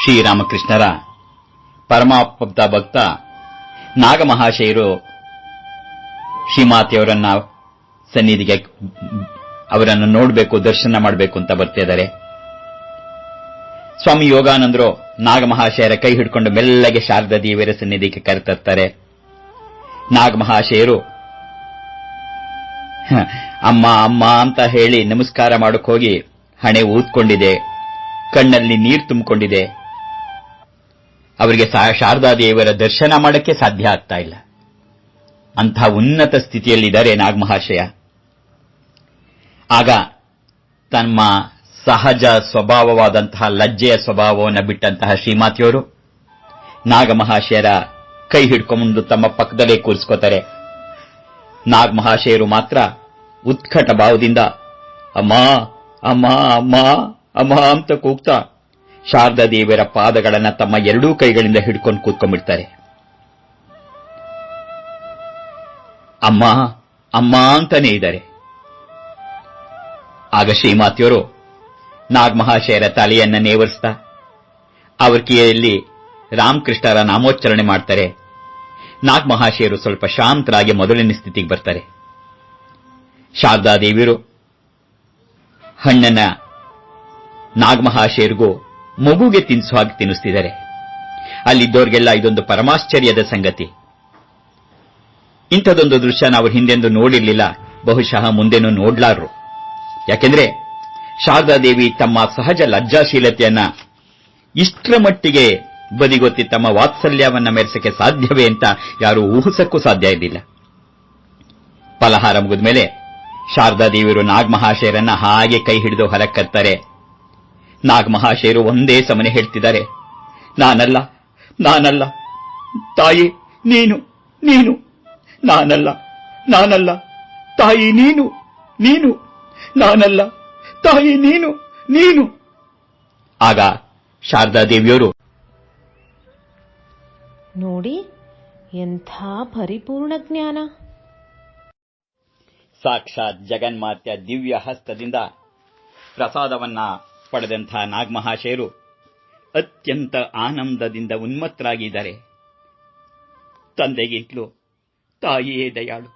ಶ್ರೀರಾಮಕೃಷ್ಣರ ಪರಮಾಪ್ತ ಭಕ್ತ ನಾಗಮಹಾಶಯರು ಶ್ರೀಮಾತೆಯವರನ್ನ ಸನ್ನಿಧಿಗೆ ಅವರನ್ನು ನೋಡಬೇಕು, ದರ್ಶನ ಮಾಡಬೇಕು ಅಂತ ಬರ್ತಿದ್ದಾರೆ. ಸ್ವಾಮಿ ಯೋಗಾನಂದರು ನಾಗಮಹಾಶಯರ ಕೈ ಹಿಡ್ಕೊಂಡು ಮೆಲ್ಲಗೆ ಶಾರದಾ ದೇವಿಯರ ಸನ್ನಿಧಿಗೆ ಕರೆತರ್ತಾರೆ. ನಾಗಮಹಾಶಯರು ಅಮ್ಮ ಅಮ್ಮ ಅಂತ ಹೇಳಿ ನಮಸ್ಕಾರ ಮಾಡಕ್ ಹೋಗಿ ಹಣೆ ಊದ್ಕೊಂಡಿದೆ, ಕಣ್ಣಲ್ಲಿ ನೀರು ತುಂಬಿಕೊಂಡಿದೆ. ಅವರಿಗೆ ಶಾರದಾದೇವಿಯರ ದರ್ಶನ ಮಾಡಕ್ಕೆ ಸಾಧ್ಯ ಆಗ್ತಾ ಇಲ್ಲ. ಅಂಥ ಉನ್ನತ ಸ್ಥಿತಿಯಲ್ಲಿದ್ದಾರೆ ನಾಗಮಹಾಶಯ. ಆಗ ತಮ್ಮ ಸಹಜ ಸ್ವಭಾವವಾದಂತಹ ಲಜ್ಜೆಯ ಸ್ವಭಾವವನ್ನು ಬಿಟ್ಟಂತಹ ಶ್ರೀಮಾತೆಯವರು ನಾಗಮಹಾಶಯರ ಕೈ ಹಿಡ್ಕೊಂಡು ತಮ್ಮ ಪಕ್ಕದಲ್ಲೇ ಕೂರಿಸ್ಕೋತಾರೆ. ನಾಗಮಹಾಶಯರು ಮಾತ್ರ ಉತ್ಕಟ ಭಾವದಿಂದ ಅಮ್ಮ ಅಮ್ಮ ಅಮ್ಮ ಅಮ್ಮ ಅಂತ ಕೂಗ್ತಾ ಶಾರದಾ ದೇವಿಯರ ಪಾದಗಳನ್ನ ತಮ್ಮ ಎರಡೂ ಕೈಗಳಿಂದ ಹಿಡ್ಕೊಂಡು ಕೂತ್ಕೊಂಡ್ಬಿಡ್ತಾರೆ. ಅಮ್ಮ ಅಮ್ಮ ಅಂತಾನೇ ಇದ್ದಾರೆ. ಆಗ ಶ್ರೀಮಾತೆಯವರು ನಾಗಮಹಾಶಯರ ತಲೆಯನ್ನ ನೇವರಿಸ್ತಾ ಅವರ ಕಿವಿಯಲ್ಲಿ ರಾಮಕೃಷ್ಣರ ನಾಮೋಚ್ಚರಣೆ ಮಾಡ್ತಾರೆ. ನಾಗಮಹಾಶಯರು ಸ್ವಲ್ಪ ಶಾಂತರಾಗಿ ಮೊದಲಿನ ಸ್ಥಿತಿಗೆ ಬರ್ತಾರೆ. ಶಾರದಾದೇವಿಯರು ಹಣ್ಣನ್ನ ನಾಗಮಹಾಶಯರಿಗೂ ಮಗುಗೆ ತಿನ್ನಿಸೋ ಹಾಗೆ ತಿನ್ನಿಸ್ತಿದ್ದಾರೆ. ಅಲ್ಲಿದ್ದವರಿಗೆಲ್ಲ ಇದೊಂದು ಪರಮಾಶ್ಚರ್ಯದ ಸಂಗತಿ. ಇಂಥದೊಂದು ದೃಶ್ಯ ನಾವು ಹಿಂದೆಂದು ನೋಡಿರಲಿಲ್ಲ, ಬಹುಶಃ ಮುಂದೆನೂ ನೋಡ್ಲಾರರು. ಯಾಕೆಂದ್ರೆ ಶಾರದಾದೇವಿ ತಮ್ಮ ಸಹಜ ಲಜ್ಜಾಶೀಲತೆಯನ್ನ ಇಷ್ಟರ ಮಟ್ಟಿಗೆ ಬದಿಗೊತ್ತಿ ತಮ್ಮ ವಾತ್ಸಲ್ಯವನ್ನ ಮೆರೆಸಕ್ಕೆ ಸಾಧ್ಯವೇ ಅಂತ ಯಾರೂ ಊಹಿಸಕ್ಕೂ ಸಾಧ್ಯ ಇರಲಿಲ್ಲ. ಫಲಹಾರ ಮುಗಿದ ಮೇಲೆ ಶಾರದಾದೇವಿಯರು ನಾಗಮಹಾಶಯರನ್ನ ಹಾಗೆ ಕೈ ಹಿಡಿದು ಹೊರಕರ್ತಾರೆ. ನಾಗಮಹಾಶಯರು ಒಂದೇ ಸಮನೆ ಹೇಳ್ತಿದ್ದಾರೆ, ನಾನಲ್ಲ ನಾನಲ್ಲ ತಾಯಿ ನೀನು ನೀನು, ನಾನಲ್ಲ ನಾನಲ್ಲ ತಾಯಿ ನೀನು ನೀನು, ನಾನಲ್ಲ ತಾಯಿ ನೀನು ನೀನು. ಆಗ ಶಾರದಾದೇವಿಯವರು ನೋಡಿ ಎಂಥ ಪರಿಪೂರ್ಣ ಜ್ಞಾನ. ಸಾಕ್ಷಾತ್ ಜಗನ್ಮಾತೆಯ ದಿವ್ಯ ಹಸ್ತದಿಂದ ಪ್ರಸಾದವನ್ನ ಪಡೆದಂಥ ನಾಗಮಹಾಶಯರು ಅತ್ಯಂತ ಆನಂದದಿಂದ ಉನ್ಮತ್ತರಾಗಿದ್ದಾರೆ. ತಂದೆಗಿಂತಲೂ ತಾಯಿಯೇ ದಯಾಳು,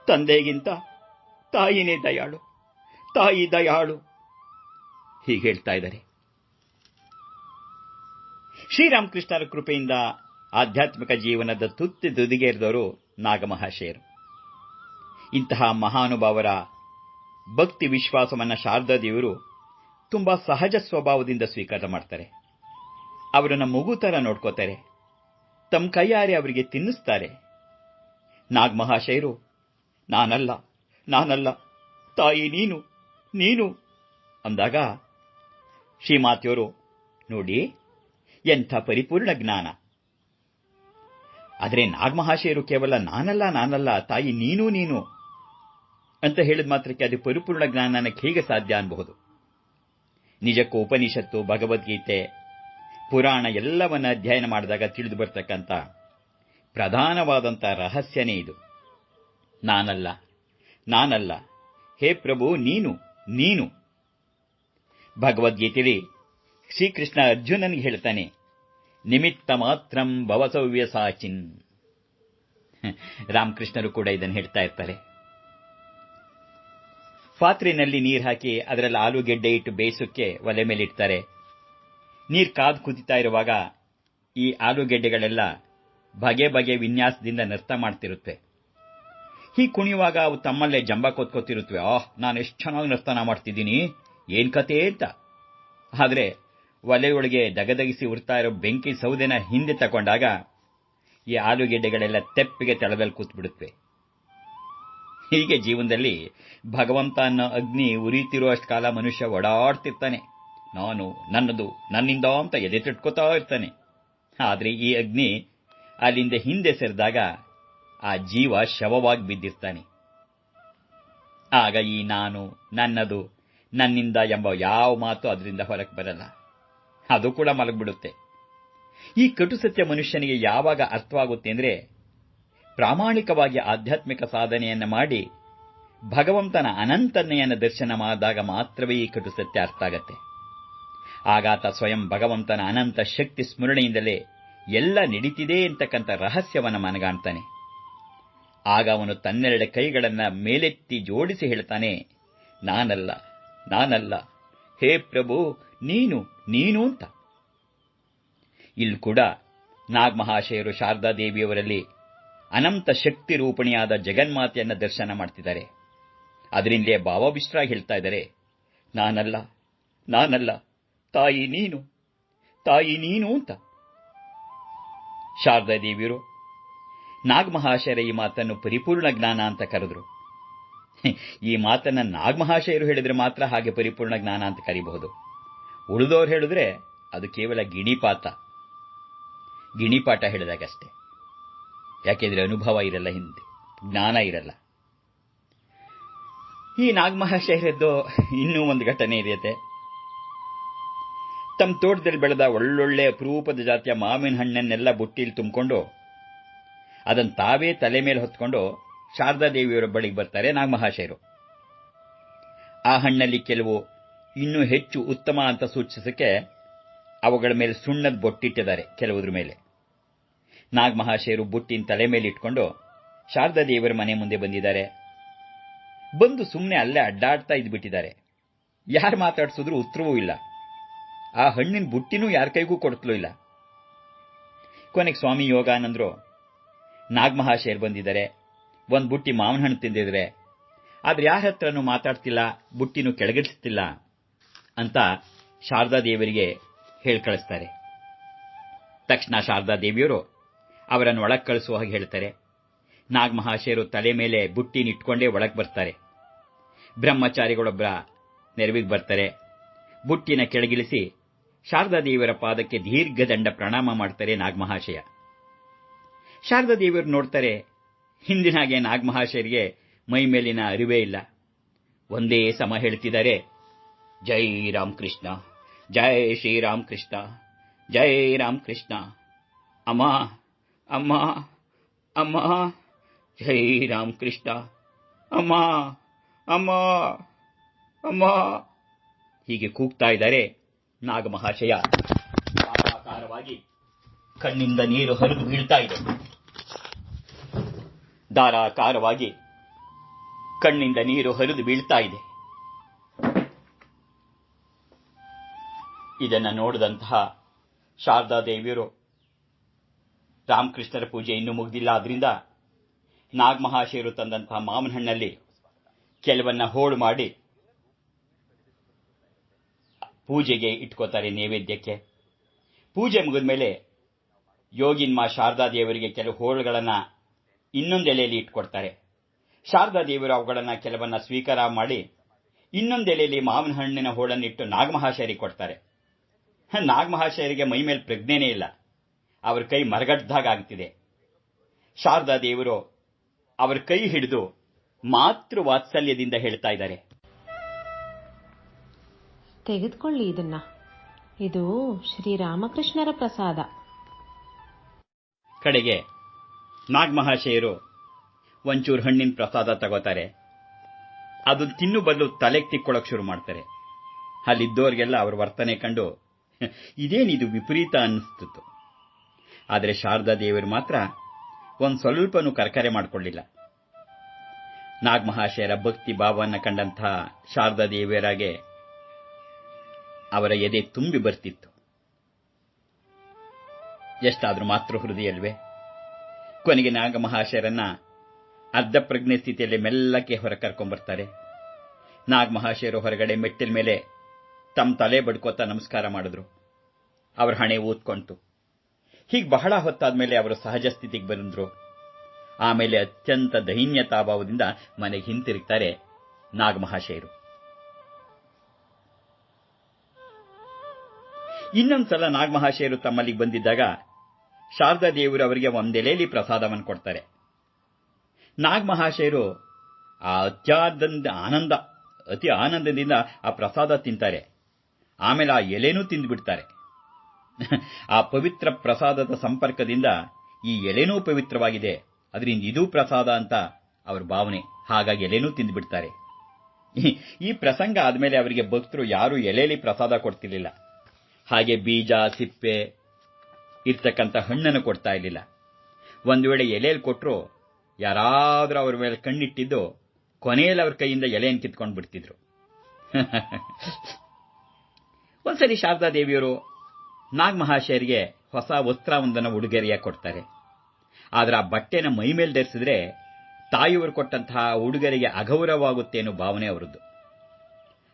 ತಂದೆಗಿಂತ ತಾಯಿನೇ ದಯಾಳು, ತಾಯಿ ದಯಾಳು ಹೀಗೆ ಹೇಳ್ತಾ ಇದ್ದಾರೆ. ಶ್ರೀರಾಮಕೃಷ್ಣರ ಕೃಪೆಯಿಂದ ಆಧ್ಯಾತ್ಮಿಕ ಜೀವನದ ತುದಿಗೇರಿದವರು ನಾಗಮಹಾಶಯರು. ಇಂತಹ ಮಹಾನುಭಾವರ ಭಕ್ತಿ ವಿಶ್ವಾಸವನ್ನ ಶಾರದಾದೇವಿಯರು ತುಂಬಾ ಸಹಜ ಸ್ವಭಾವದಿಂದ ಸ್ವೀಕಾರ ಮಾಡ್ತಾರೆ. ಅವರನ್ನ ಮಗು ತರ ನೋಡ್ಕೋತಾರೆ, ತಮ್ಮ ಕೈಯಾರೆ ಅವರಿಗೆ ತಿನ್ನಿಸ್ತಾರೆ. ನಾಗಮಹಾಶಯರು ನಾನಲ್ಲ ನಾನಲ್ಲ ತಾಯಿ ನೀನು ನೀನು ಅಂದಾಗ ಶ್ರೀಮಾತೆಯವರು ನೋಡಿ ಎಂಥ ಪರಿಪೂರ್ಣ ಜ್ಞಾನ. ಆದರೆ ನಾಗಮಹಾಶಯರು ಕೇವಲ ನಾನಲ್ಲ ನಾನಲ್ಲ ತಾಯಿ ನೀನು ನೀನು ಅಂತ ಹೇಳಿದ ಮಾತ್ರಕ್ಕೆ ಅದು ಪರಿಪೂರ್ಣ ಜ್ಞಾನಕ್ಕೆ ಹೇಗೆ ಸಾಧ್ಯ ಅನ್ಬಹುದು? ನಿಜಕ್ಕೂ ಉಪನಿಷತ್ತು, ಭಗವದ್ಗೀತೆ, ಪುರಾಣ ಎಲ್ಲವನ್ನ ಅಧ್ಯಯನ ಮಾಡಿದಾಗ ತಿಳಿದು ಬರ್ತಕ್ಕಂಥ ಪ್ರಧಾನವಾದಂಥ ರಹಸ್ಯನೇ ಇದು. ನಾನಲ್ಲ ನಾನಲ್ಲ ಹೇ ಪ್ರಭು ನೀನು ನೀನು. ಭಗವದ್ಗೀತೆಯಲ್ಲಿ ಶ್ರೀಕೃಷ್ಣ ಅರ್ಜುನನಿಗೆ ಹೇಳ್ತಾನೆ, ನಿಮಿತ್ತ ಮಾತ್ರಂ ಭವಸವ್ಯಸಾಚಿನ್. ರಾಮಕೃಷ್ಣರು ಕೂಡ ಇದನ್ನು ಹೇಳ್ತಾ ಇರ್ತಾರೆ. ಪಾತ್ರೆಯಲ್ಲಿ ನೀರು ಹಾಕಿ ಅದರಲ್ಲಿ ಆಲೂಗೆಡ್ಡೆ ಇಟ್ಟು ಬೇಯಿಸೋಕೆ ಒಲೆ ಮೇಲೆ ಇಡ್ತಾರೆ. ನೀರು ಕಾದು ಕುದಿತಾ ಇರುವಾಗ ಈ ಆಲೂಗೆಡ್ಡೆಗಳೆಲ್ಲ ಬಗೆ ಬಗೆ ವಿನ್ಯಾಸದಿಂದ ನೃತ್ಯ ಮಾಡ್ತಿರುತ್ತೆ. ಹೀಗೆ ಕುಣಿಯುವಾಗ ಅವು ತಮ್ಮಲ್ಲೇ ಜಂಬ ಕೊತ್ಕೋತಿರುತ್ತವೆ, ನಾನು ಎಷ್ಟು ಚೆನ್ನಾಗಿ ನರ್ತನ ಮಾಡ್ತಿದ್ದೀನಿ, ಏನ್ ಕತೆ ಅಂತ. ಆದರೆ ಒಲೆಯೊಳಗೆ ದಗದಗಿಸಿ ಉರ್ತಾ ಇರೋ ಬೆಂಕಿ ಸೌದೆನ ಹಿಂದೆ ತಗೊಂಡಾಗ ಈ ಆಲೂಗೆಡ್ಡೆಗಳೆಲ್ಲ ತೆಪ್ಪಿಗೆ ತಳದಲ್ಲಿ ಕೂತ್ಬಿಡುತ್ತವೆ. ಹೀಗೆ ಜೀವನದಲ್ಲಿ ಭಗವಂತ ಅನ್ನೋ ಅಗ್ನಿ ಉರಿತಿರುವಷ್ಟು ಕಾಲ ಮನುಷ್ಯ ಓಡಾಡ್ತಿರ್ತಾನೆ. ನಾನು ನನ್ನದು ನನ್ನಿಂದ ಅಂತ ಎದೆ ತಿಟ್ಕೋತಾ ಇರ್ತಾನೆ. ಆದರೆ ಈ ಅಗ್ನಿ ಅಲ್ಲಿಂದ ಹಿಂದೆ ಸರಿದಾಗ ಆ ಜೀವ ಶವವಾಗಿ ಬಿದ್ದಿರ್ತಾನೆ. ಆಗ ಈ ನಾನು ನನ್ನದು ನನ್ನಿಂದ ಎಂಬ ಯಾವ ಮಾತು ಅದರಿಂದ ಹೊರಕ್ಕೆ ಬರಲ್ಲ, ಅದು ಕೂಡ ಮಲಗಿಬಿಡುತ್ತೆ. ಈ ಕಟು ಸತ್ಯ ಮನುಷ್ಯನಿಗೆ ಯಾವಾಗ ಅರ್ಥವಾಗುತ್ತೆ ಅಂದರೆ ಪ್ರಾಮಾಣಿಕವಾಗಿ ಆಧ್ಯಾತ್ಮಿಕ ಸಾಧನೆಯನ್ನು ಮಾಡಿ ಭಗವಂತನ ಅನಂತನೆಯನ್ನು ದರ್ಶನ ಮಾಡಿದಾಗ ಮಾತ್ರವೇ ಈ ಕಟು ಸತ್ಯ ಅರ್ಥ ಆಗತ್ತೆ. ಆಗಾತ ಸ್ವಯಂ ಭಗವಂತನ ಅನಂತ ಶಕ್ತಿ ಸ್ಮರಣೆಯಿಂದಲೇ ಎಲ್ಲ ನಡೀತಿದೆ ಅಂತಕ್ಕಂಥ ರಹಸ್ಯವನ್ನು ಮನಗಾಣ್ತಾನೆ. ಆಗ ಅವನು ತನ್ನೆರಡು ಕೈಗಳನ್ನ ಮೇಲೆತ್ತಿ ಜೋಡಿಸಿ ಹೇಳ್ತಾನೆ, ನಾನಲ್ಲ, ನಾನಲ್ಲ, ಹೇ ಪ್ರಭು, ನೀನು ನೀನು ಅಂತ. ಇಲ್ಲಿ ಕೂಡ ನಾಗಮಹಾಶಯರು ಶಾರದಾದೇವಿಯವರಲ್ಲಿ ಅನಂತ ಶಕ್ತಿ ರೂಪಿಣಿಯಾದ ಜಗನ್ಮಾತೆಯನ್ನ ದರ್ಶನ ಮಾಡ್ತಿದ್ದಾರೆ. ಅದರಿಂದಲೇ ಭಾವವಿಷ್ಟ್ರ ಹೇಳ್ತಾ ಇದ್ದಾರೆ, ನಾನಲ್ಲ, ನಾನಲ್ಲ, ತಾಯಿ ನೀನು, ತಾಯಿ ನೀನು ಅಂತ. ಶಾರದಾದೇವಿಯರು ನಾಗಮಹಾಶಯರ ಈ ಮಾತನ್ನು ಪರಿಪೂರ್ಣ ಜ್ಞಾನ ಅಂತ ಕರೆದ್ರು. ಈ ಮಾತನ್ನ ನಾಗಮಹಾಶಯರು ಹೇಳಿದ್ರೆ ಮಾತ್ರ ಹಾಗೆ ಪರಿಪೂರ್ಣ ಜ್ಞಾನ ಅಂತ ಕರೀಬಹುದು. ಉಳಿದವ್ರು ಹೇಳಿದ್ರೆ ಅದು ಕೇವಲ ಗಿಣಿಪಾಠ ಹೇಳಿದಾಗಷ್ಟೇ. ಯಾಕೆಂದ್ರೆ ಅನುಭವ ಇರಲ್ಲ, ಹಿಂದೆ ಜ್ಞಾನ ಇರಲ್ಲ. ಈ ನಾಗಮಹಾಶಯರದ್ದು ಇನ್ನೂ ಒಂದು ಘಟನೆ ಇದೆಯತೆ. ತಮ್ಮ ತೋಟದಲ್ಲಿ ಬೆಳೆದ ಒಳ್ಳೊಳ್ಳೆ ಅಪರೂಪದ ಜಾತಿಯ ಮಾವಿನ ಹಣ್ಣನ್ನೆಲ್ಲ ಬುಟ್ಟಿಲಿ ತುಂಬಿಕೊಂಡು ಅದನ್ನು ತಾವೇ ತಲೆ ಮೇಲೆ ಹೊತ್ಕೊಂಡು ಶಾರದಾದೇವಿಯವರ ಬಳಿಗೆ ಬರ್ತಾರೆ ನಾಗಮಹಾಶಯರು. ಆ ಹಣ್ಣಲ್ಲಿ ಕೆಲವು ಇನ್ನೂ ಹೆಚ್ಚು ಉತ್ತಮ ಅಂತ ಸೂಚಿಸಕ್ಕೆ ಅವುಗಳ ಮೇಲೆ ಸುಣ್ಣದ ಬೊಟ್ಟಿಟ್ಟಿದ್ದಾರೆ ಕೆಲವುದ್ರ ಮೇಲೆ. ನಾಗಮಹಾಶಯರು ಬುಟ್ಟಿನ ತಲೆ ಮೇಲೆ ಇಟ್ಕೊಂಡು ಶಾರದಾದೇವಿಯರ ಮನೆ ಮುಂದೆ ಬಂದಿದ್ದಾರೆ. ಬಂದು ಸುಮ್ಮನೆ ಅಲ್ಲೇ ಅಡ್ಡಾಡ್ತಾ ಇದ್ಬಿಟ್ಟಿದ್ದಾರೆ. ಯಾರು ಮಾತಾಡ್ಸಿದ್ರು ಉತ್ತರವೂ ಇಲ್ಲ. ಆ ಹಣ್ಣಿನ ಬುಟ್ಟಿನೂ ಯಾರ ಕೈಗೂ ಕೊಡ್ತಲೂ ಇಲ್ಲ. ಕೊನೆಗೆ ಸ್ವಾಮಿ ಯೋಗಾನಂದ್ರು, ನಾಗಮಹಾಶಯರು ಬಂದಿದ್ದಾರೆ, ಒಂದು ಬುಟ್ಟಿ ಮಾವಿನ ಹಣ್ಣು ತಿಂದಿದ್ರೆ, ಆದ್ರೆ ಯಾರ ಹತ್ರನೂ ಮಾತಾಡ್ತಿಲ್ಲ, ಬುಟ್ಟಿನೂ ಕೆಳಗಿಳಿಸ್ತಿಲ್ಲ ಅಂತ ಶಾರದಾದೇವಿಯರಿಗೆ ಹೇಳಿ ಕಳಿಸ್ತಾರೆ. ತಕ್ಷಣ ಶಾರದಾದೇವಿಯವರು ಅವರನ್ನು ಒಳಗೆ ಕಳಿಸುವ ಹಾಗೆ ಹೇಳ್ತಾರೆ. ನಾಗಮಹಾಶಯರು ತಲೆ ಮೇಲೆ ಬುಟ್ಟಿನಿಟ್ಕೊಂಡೇ ಒಳಗೆ ಬರ್ತಾರೆ. ಬ್ರಹ್ಮಚಾರಿಗಳೊಬ್ಬರ ನೆರವಿಗೆ ಬರ್ತಾರೆ. ಬುಟ್ಟಿನ ಕೆಳಗಿಳಿಸಿ ಶಾರದಾದೇವಿಯರ ಪಾದಕ್ಕೆ ದೀರ್ಘದಂಡ ಪ್ರಣಾಮ ಮಾಡ್ತಾರೆ ನಾಗಮಹಾಶಯ. ಶಾರದಾದೇವಿಯವರು ನೋಡ್ತಾರೆ, ಹಿಂದಿನ ಹಾಗೆ ನಾಗಮಹಾಶಯರಿಗೆ ಮೈ ಮೇಲಿನ ಅರಿವೇ ಇಲ್ಲ. ಒಂದೇ ಸಮ ಹೇಳ್ತಿದ್ದಾರೆ, ಜೈ ರಾಮಕೃಷ್ಣ, ಜೈ ಶ್ರೀರಾಮಕೃಷ್ಣ, ಜೈ ರಾಮಕೃಷ್ಣ, ಅಮ್ಮ ಅಮ್ಮ ಅಮ್ಮ, ಜೈ ರಾಮಕೃಷ್ಣ, ಅಮ್ಮ ಅಮ್ಮ ಅಮ್ಮ ಹೀಗೆ ಕೂಗ್ತಾ ಇದ್ದಾರೆ. ನಾಗಮಹಾಶಯ ಧಾರಾಕಾರವಾಗಿ ಕಣ್ಣಿಂದ ನೀರು ಹರಿದು ಬೀಳ್ತಾ ಇದೆ. ಧಾರಾಕಾರವಾಗಿ ಕಣ್ಣಿಂದ ನೀರು ಹರಿದು ಬೀಳ್ತಾ ಇದೆ. ಇದನ್ನು ನೋಡಿದಂತಹ ಶಾರದಾದೇವಿಯರು, ರಾಮಕೃಷ್ಣರ ಪೂಜೆ ಇನ್ನೂ ಮುಗಿದಿಲ್ಲ, ಆದ್ರಿಂದ ನಾಗಮಹಾಶಯರು ತಂದಂತಹ ಮಾವಿನ ಹಣ್ಣಲ್ಲಿ ಕೆಲವನ್ನ ಹೋಳು ಮಾಡಿ ಪೂಜೆಗೆ ಇಟ್ಕೋತಾರೆ ನೈವೇದ್ಯಕ್ಕೆ. ಪೂಜೆ ಮುಗಿದ ಮೇಲೆ ಯೋಗಿನ್ಮಾ ಶಾರದಾದೇವರಿಗೆ ಕೆಲವು ಹೋಳುಗಳನ್ನ ಇನ್ನೊಂದು ಎಲೆಯಲ್ಲಿ ಇಟ್ಕೊಡ್ತಾರೆ. ಶಾರದಾದೇವಿಯರು ಅವುಗಳನ್ನ ಕೆಲವನ್ನ ಸ್ವೀಕಾರ ಮಾಡಿ ಇನ್ನೊಂದು ಎಲೆಯಲ್ಲಿ ಮಾವಿನ ಹಣ್ಣಿನ ಹೋಳನ್ನಿಟ್ಟು ನಾಗಮಹಾಶಯರಿಗೆ ಕೊಡ್ತಾರೆ. ನಾಗಮಹಾಶಯರಿಗೆ ಮೈ ಮೇಲೆ ಪ್ರಜ್ಞೆನೇ ಇಲ್ಲ, ಅವರ ಕೈ ಮರಗಡ್ದಾಗ ಆಗ್ತಿದೆ. ಶಾರದಾದೇವಿಯರು ಅವರ ಕೈ ಹಿಡಿದು ಮಾತೃ ವಾತ್ಸಲ್ಯದಿಂದ ಹೇಳ್ತಾ ಇದ್ದಾರೆ, ತೆಗೆದುಕೊಳ್ಳಿ ಇದನ್ನ, ಇದು ಶ್ರೀರಾಮಕೃಷ್ಣರ ಪ್ರಸಾದ. ಕಡೆಗೆ ನಾಗಮಹಾಶಯರು ಒಂಚೂರು ಹಣ್ಣಿನ ಪ್ರಸಾದ ತಗೋತಾರೆ. ಅದು ತಿನ್ನು ಬದಲು ತಲೆಗೆ ತಿಕ್ಕೊಳ್ಳೋಕೆ ಶುರು ಮಾಡ್ತಾರೆ. ಅಲ್ಲಿದ್ದೋರಿಗೆಲ್ಲ ಅವರ ವರ್ತನೆ ಕಂಡು ಇದೇನಿದು ವಿಪರೀತ ಅನ್ನಿಸ್ತಿತ್ತು. ಆದರೆ ಶಾರದಾದೇವಿಯರು ಮಾತ್ರ ಒಂದು ಸ್ವಲ್ಪನೂ ಕರಕರೆ ಮಾಡಿಕೊಳ್ಳಿಲ್ಲ. ನಾಗಮಹಾಶಯರ ಭಕ್ತಿ ಭಾವವನ್ನು ಕಂಡಂತಹ ಶಾರದಾದೇವಿಯರಾಗೆ ಅವರ ಎದೆ ತುಂಬಿ ಬರ್ತಿತ್ತು. ಎಷ್ಟಾದ್ರೂ ಮಾತೃ ಹೃದಯ ಅಲ್ವೇ. ಕೊನೆಗೆ ನಾಗಮಹಾಶಯರನ್ನ ಅರ್ಧ ಪ್ರಜ್ಞೆ ಸ್ಥಿತಿಯಲ್ಲಿ ಮೆಲ್ಲಕ್ಕೆ ಹೊರ ಕರ್ಕೊಂಡ್ಬರ್ತಾರೆ. ನಾಗಮಹಾಶಯರು ಹೊರಗಡೆ ಮೆಟ್ಟಿಲ ಮೇಲೆ ತಮ್ಮ ತಲೆ ಬಡ್ಕೋತಾ ನಮಸ್ಕಾರ ಮಾಡಿದ್ರು. ಅವರ ಹಣೆ ಊದ್ಕೊಂತು. ಹೀಗೆ ಬಹಳ ಹೊತ್ತಾದ್ಮೇಲೆ ಅವರು ಸಹಜ ಸ್ಥಿತಿಗೆ ಬಂದ್ರು. ಆಮೇಲೆ ಅತ್ಯಂತ ದೈನ್ಯತಾಭಾವದಿಂದ ಮನೆಗೆ ಹಿಂತಿರುಗ್ತಾರೆ ನಾಗಮಹಾಶಯರು. ಇನ್ನೊಂದ್ಸಲ ನಾಗಮಹಾಶಯರು ತಮ್ಮಲ್ಲಿಗೆ ಬಂದಿದ್ದಾಗ ಶಾರದಾದೇವಿಯರು ಅವರಿಗೆ ಒಂದೆಲೆಯಲ್ಲಿ ಪ್ರಸಾದವನ್ನು ಕೊಡ್ತಾರೆ. ನಾಗಮಹಾಶಯರು ಅತಿ ಆನಂದದಿಂದ ಆ ಪ್ರಸಾದ ತಿಂತಾರೆ. ಆಮೇಲೆ ಆ ಎಲೆನೂ ತಿಂದುಬಿಡ್ತಾರೆ. ಆ ಪವಿತ್ರ ಪ್ರಸಾದದ ಸಂಪರ್ಕದಿಂದ ಈ ಎಲೆನೂ ಪವಿತ್ರವಾಗಿದೆ, ಅದರಿಂದ ಇದೂ ಪ್ರಸಾದ ಅಂತ ಅವರ ಭಾವನೆ. ಹಾಗಾಗಿ ಎಲೆನೂ ತಿಂದುಬಿಡ್ತಾರೆ. ಈ ಪ್ರಸಂಗ ಆದಮೇಲೆ ಅವರಿಗೆ ಭಕ್ತರು ಯಾರೂ ಎಲೆಯಲ್ಲಿ ಪ್ರಸಾದ ಕೊಡ್ತಿರ್ಲಿಲ್ಲ. ಹಾಗೆ ಬೀಜ ಸಿಪ್ಪೆ ಇರ್ತಕ್ಕಂಥ ಹಣ್ಣನ್ನು ಕೊಡ್ತಾ ಇರಲಿಲ್ಲ. ಒಂದು ವೇಳೆ ಎಲೆಯಲ್ಲಿ ಕೊಟ್ಟರು ಯಾರಾದರೂ ಅವ್ರ ಮೇಲೆ ಕಣ್ಣಿಟ್ಟಿದ್ದು ಕೊನೆಯಲ್ಲಿ ಅವ್ರ ಕೈಯಿಂದ ಎಲೆಯನ್ನು ಕಿತ್ಕೊಂಡು ಬಿಡ್ತಿದ್ರು. ಒಂದ್ಸರಿ ಶಾರದಾದೇವಿಯವರು ನಾಗಮಹಾಶಯರಿಗೆ ಹೊಸ ವಸ್ತ್ರವೊಂದನ್ನು ಉಡುಗೊರೆಯಾಗಿ ಕೊಡ್ತಾರೆ. ಆದರೆ ಆ ಬಟ್ಟೆನ ಮೈಮೇಲೆ ಧರಿಸಿದ್ರೆ ತಾಯಿಯವರು ಕೊಟ್ಟಂತಹ ಉಡುಗೊರೆಗೆ ಅಗೌರವವಾಗುತ್ತೆ ಅನ್ನೋ ಭಾವನೆ ಅವರದ್ದು.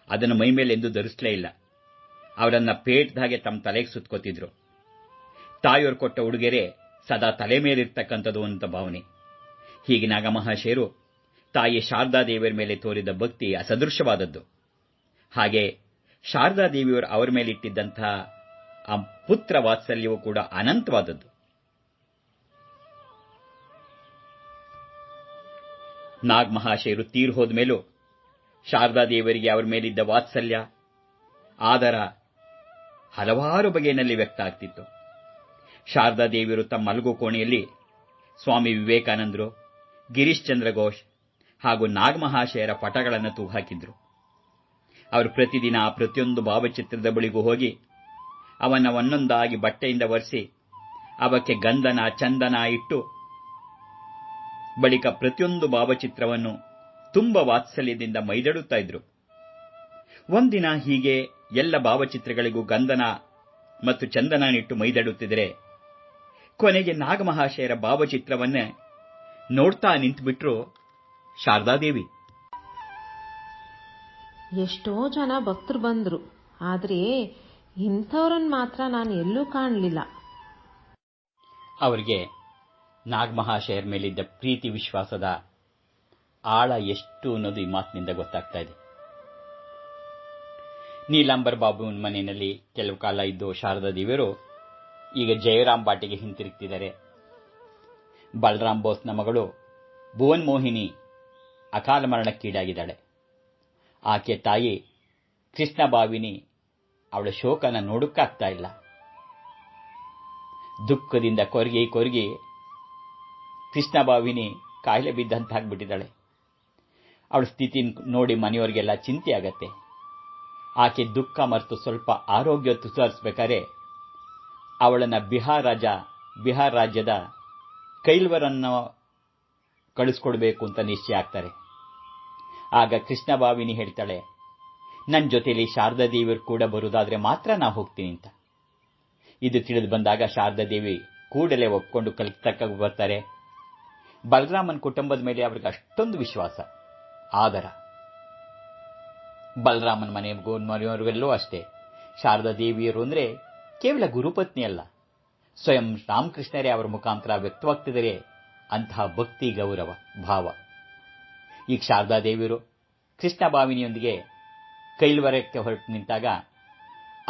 ಅದನ್ನು ಮೈಮೇಲೆ ಎಂದೂ ಧರಿಸಲೇ ಇಲ್ಲ. ಅವರನ್ನ ಪೇಟದ ಹಾಗೆ ತಮ್ಮ ತಲೆಗೆ ಸುತ್ಕೋತಿದ್ರು. ತಾಯಿಯವರು ಕೊಟ್ಟ ಉಡುಗೊರೆ ಸದಾ ತಲೆ ಮೇಲಿರ್ತಕ್ಕಂಥದ್ದು ಅಂತ ಭಾವನೆ. ಹೀಗೆ ನಾಗಮಹಾಶಯರು ತಾಯಿ ಶಾರದಾದೇವಿಯರ ಮೇಲೆ ತೋರಿದ ಭಕ್ತಿ ಅಸದೃಶವಾದದ್ದು. ಹಾಗೆ ಶಾರದಾದೇವಿಯವರು ಅವರ ಮೇಲೆ ಇಟ್ಟಿದ್ದಂತಹ ಆ ಪುತ್ರ ವಾತ್ಸಲ್ಯವೂ ಕೂಡ ಅನಂತವಾದದ್ದು. ನಾಗಮಹಾಶಯರು ತೀರು ಹೋದ ಮೇಲೂ ಶಾರದಾದೇವಿಯರಿಗೆ ಅವರ ಮೇಲಿದ್ದ ವಾತ್ಸಲ್ಯ ಆದರ ಹಲವಾರು ಬಗೆಯಲ್ಲಿ ವ್ಯಕ್ತ ಆಗ್ತಿತ್ತು. ಶಾರದಾದೇವಿಯರು ತಮ್ಮ ಮಲಗು ಕೋಣೆಯಲ್ಲಿ ಸ್ವಾಮಿ ವಿವೇಕಾನಂದರು, ಗಿರೀಶ್ ಚಂದ್ರ ಘೋಷ್ ಹಾಗೂ ನಾಗಮಹಾಶಯರ ಪಟಗಳನ್ನು ತೂಗಾಕಿದ್ರು. ಅವರು ಪ್ರತಿದಿನ ಪ್ರತಿಯೊಂದು ಭಾವಚಿತ್ರದ ಬಳಿಗೂ ಹೋಗಿ ಅವನ್ನ ಒಂದೊಂದಾಗಿ ಬಟ್ಟೆಯಿಂದ ಒರೆಸಿ ಅವಕ್ಕೆ ಗಂಧನ ಚಂದನ ಇಟ್ಟು ಬಳಿಕ ಪ್ರತಿಯೊಂದು ಭಾವಚಿತ್ರವನ್ನು ತುಂಬ ವಾತ್ಸಲ್ಯದಿಂದ ಮೈದಡುತ್ತಾ ಇದ್ರು. ಒಂದಿನ ಹೀಗೆ ಎಲ್ಲ ಭಾವಚಿತ್ರಗಳಿಗೂ ಗಂಧನ ಮತ್ತು ಚಂದನನಿಟ್ಟು ಮೈದಡುತ್ತಿದ್ದರೆ ಕೊನೆಗೆ ನಾಗಮಹಾಶಯರ ಭಾವಚಿತ್ರವನ್ನೇ ನೋಡ್ತಾ ನಿಂತುಬಿಟ್ರು ಶಾರದಾದೇವಿ. ಎಷ್ಟೋ ಜನ ಭಕ್ತರು ಬಂದ್ರು, ಆದ್ರೆ ಇಂಥವ್ರನ್ನ ಮಾತ್ರ ನಾನು ಎಲ್ಲೂ ಕಾಣಲಿಲ್ಲ. ಅವರಿಗೆ ನಾಗಮಹಾಶಯರ ಮೇಲಿದ್ದ ಪ್ರೀತಿ ವಿಶ್ವಾಸದ ಆಳ ಎಷ್ಟು ಅನ್ನೋದು ಈ ಮಾತಿನಿಂದ ಗೊತ್ತಾಗ್ತಾ ಇದೆ. ನೀಲಾಂಬರ್ ಬಾಬುವಿನ ಮನೆಯಲ್ಲಿ ಕೆಲವು ಕಾಲ ಇದ್ದು ಶಾರದಾದೇವಿಯರು ಈಗ ಜಯರಾಮ್ ಬಾಟಿಗೆ ಹಿಂತಿರುಗ್ತಿದ್ದಾರೆ. ಬಲರಾಮ್ ಬೋಸ್ನ ಮಗಳು ಭುವನ್ ಮೋಹಿನಿ ಅಕಾಲ ಮರಣಕ್ಕೀಡಾಗಿದ್ದಾಳೆ. ಆಕೆ ತಾಯಿ ಕೃಷ್ಣಬಾವಿನಿ ಅವಳ ಶೋಕನ ನೋಡಕ್ಕಾಗ್ತಾ ಇಲ್ಲ. ದುಃಖದಿಂದ ಕೊರಗಿ ಕೊರಗಿ ಕೃಷ್ಣಬಾವಿನಿ ಕಾಯಿಲೆ ಬಿದ್ದಂತಾಗ್ಬಿಟ್ಟಿದ್ದಾಳೆ. ಅವಳ ಸ್ಥಿತಿ ನೋಡಿ ಮನೆಯವರಿಗೆಲ್ಲ ಚಿಂತೆ ಆಗತ್ತೆ. ಆಕೆ ದುಃಖ ಮರೆತು ಸ್ವಲ್ಪ ಆರೋಗ್ಯ ಸುಧಾರಿಸಬೇಕಾದ್ರೆ ಅವಳನ್ನು ಬಿಹಾರ್ ರಾಜ್ಯದ ಕೈಲ್ವರನ್ನು ಕಳಿಸ್ಕೊಡ್ಬೇಕು ಅಂತ ನಿಶ್ಚಯ ಆಗ್ತಾರೆ. ಆಗ ಕೃಷ್ಣಬಾವಿನಿ ಹೇಳ್ತಾಳೆ, ನನ್ನ ಜೊತೆಯಲ್ಲಿ ಶಾರದಾದೇವಿಯರು ಕೂಡ ಬರುವುದಾದ್ರೆ ಮಾತ್ರ ನಾ ಹೋಗ್ತೀನಿ ಅಂತ. ಇದು ತಿಳಿದು ಬಂದಾಗ ಶಾರದಾದೇವಿ ಕೂಡಲೇ ಒಪ್ಕೊಂಡು ಕಲ್ಕತ್ತಾಗ ಬರ್ತಾರೆ. ಬಲರಾಮನ್ ಕುಟುಂಬದ ಮೇಲೆ ಅವ್ರಿಗೆ ಅಷ್ಟೊಂದು ವಿಶ್ವಾಸ, ಆದರ. ಬಲರಾಮನ್ ಮನೆಯವರೆಲ್ಲೂ ಅಷ್ಟೇ ಶಾರದಾದೇವಿಯರು ಅಂದ್ರೆ ಕೇವಲ ಗುರುಪತ್ನಿ ಅಲ್ಲ, ಸ್ವಯಂ ರಾಮಕೃಷ್ಣರೇ ಅವರ ಮುಖಾಂತರ ವ್ಯಕ್ತವಾಗ್ತಿದ್ದಾರೆ ಅಂತಹ ಭಕ್ತಿ ಗೌರವ ಭಾವ. ಈಗ ಶಾರದಾದೇವಿಯರು ಕೃಷ್ಣಬಾವಿನಿಯೊಂದಿಗೆ ಕೈಲ್ವರಕ್ಕೆ ಹೊರಟು ನಿಂತಾಗ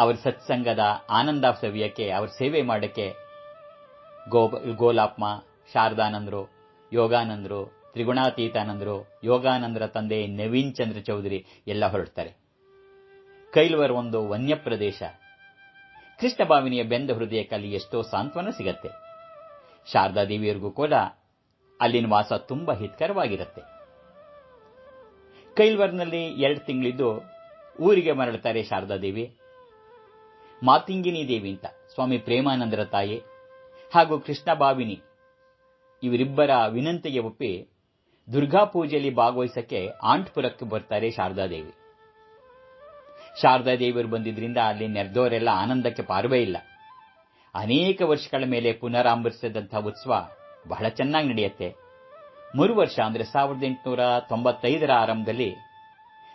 ಅವರ ಸತ್ಸಂಗದ ಆನಂದ ಸವಿಯಕ್ಕೆ, ಅವರ ಸೇವೆ ಮಾಡಕ್ಕೆ ಗೋಲಾಪ್ಮ, ಶಾರದಾನಂದರು, ಯೋಗಾನಂದರು, ತ್ರಿಗುಣಾತೀತಾನಂದರು, ಯೋಗಾನಂದರ ತಂದೆ ನವೀನ್ ಚಂದ್ರ ಚೌಧರಿ ಎಲ್ಲ ಹೊರಡ್ತಾರೆ. ಕೈಲ್ವರ್ ಒಂದು ವನ್ಯ ಪ್ರದೇಶ. ಕೃಷ್ಣಬಾವಿನಿಯ ಬೆಂದ ಹೃದಯಕ್ಕೆ ಅಲ್ಲಿ ಎಷ್ಟೋ ಸಾಂತ್ವನ ಸಿಗತ್ತೆ. ಶಾರದಾದೇವಿಯರಿಗೂ ಕೂಡ ಅಲ್ಲಿನ ವಾಸ ತುಂಬಾ ಹಿತಕರವಾಗಿರುತ್ತೆ. ಕೈಲ್ವರ್ನಲ್ಲಿ 2 ತಿಂಗಳಿದ್ದು ಊರಿಗೆ ಮರಳುತ್ತಾರೆ ಶಾರದಾದೇವಿ. ಮಾತಿಂಗಿನಿ ದೇವಿ ಅಂತ ಸ್ವಾಮಿ ಪ್ರೇಮಾನಂದರ ತಾಯಿ ಹಾಗೂ ಕೃಷ್ಣಬಾವಿನಿ ಇವರಿಬ್ಬರ ವಿನಂತಿಗೆ ಒಪ್ಪಿ ದುರ್ಗಾ ಪೂಜೆಯಲ್ಲಿ ಭಾಗವಹಿಸಕ್ಕೆ ಆಂಟ್ಪುರಕ್ಕೆ ಬರ್ತಾರೆ ಶಾರದಾದೇವಿ. ಶಾರದಾದೇವಿಯರು ಬಂದಿದ್ರಿಂದ ಅಲ್ಲಿ ನೆರೆದವರೆಲ್ಲ ಆನಂದಕ್ಕೆ ಪಾರವೇ ಇಲ್ಲ. ಅನೇಕ ವರ್ಷಗಳ ಮೇಲೆ ಪುನರಾರಂಭಿಸಿದಂತಹ ಉತ್ಸವ ಬಹಳ ಚೆನ್ನಾಗಿ ನಡೆಯುತ್ತೆ. ವರ್ಷ ಅಂದ್ರೆ 1895ರ ಆರಂಭದಲ್ಲಿ